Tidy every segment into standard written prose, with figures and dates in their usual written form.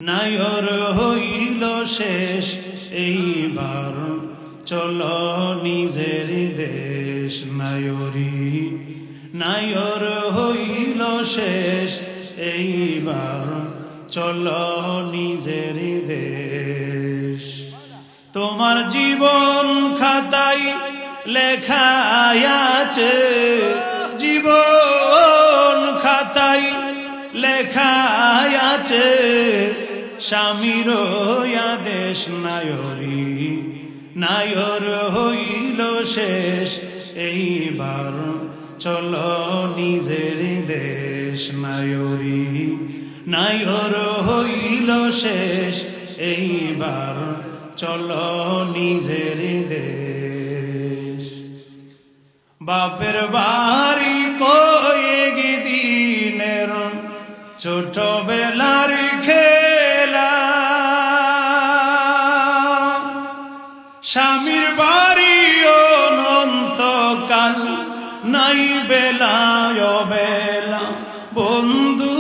নায়র হইল শেষ এইবার চলো নিজের দেশ নায়রি। নায়র হইল শেষ এইবার চলো নিজের দেশ। তোমার জীবন খাতায় লেখায় আছে, জীবন খাতায় লেখায় আছে স্বামীর আদেশ নায়রি। নায়র হইল শেষ এইবার চলো নিজের দেশ নায়রি। নায়র হইল শেষ এইবার চলো নিজের দেশ। বাপের বাড়ি কয়েক দিনের ছোটবেলার খেলা, স্বামীর বাড়ি অনন্তকাল নাই বেলায় বেলা, বন্ধু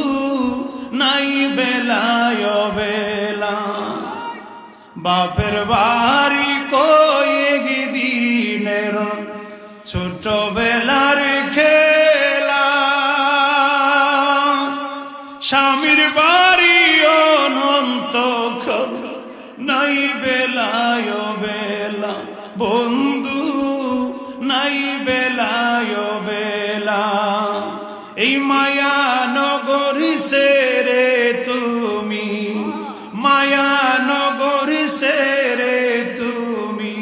নাই বেলায় বেলা। বাপের বাড়ি কয়েক দিনের ছোটবেলার খেলা, স্বামীর বাড়ি অনন্তকাল নাই বেলায় বেলা, বন্ধু নাই বেলায় বেলা। এই মায়া নগরী সেরে তুমি, মায়া নগরী সেরে তুমি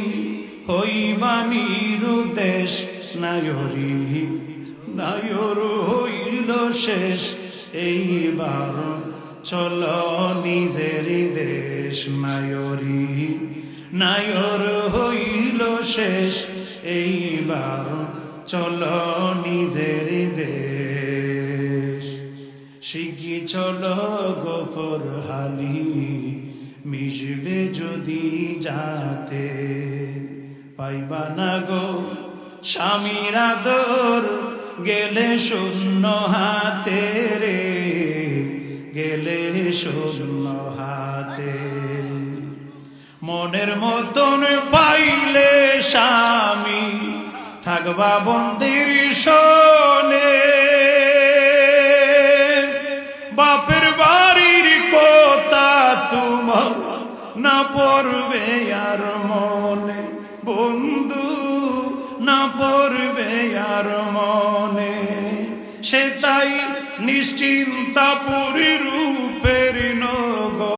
হইবানির দেশ নায়রি। নায়র হইল শেষ এইবার চলো নিজের দেশ নায়রি। নায়র হইল শেষ এইবার চলো নিজের দেশ। শিগগির চলো গোফর হালি মিশবে যদি যাতে, পাইবা না গো স্বামীর আদর গেলে শূন্য হাতে রে, গেলে শূন্য হাতে। মনের মতন পাইলে স্বামী থাকবা বন্দির শোনে, বাপের বাড়ির কথা তোমার না পড়বে আর মনে, বন্ধু না পড়বে আর মনে। সে তাই নিশ্চিন্তা পুরীর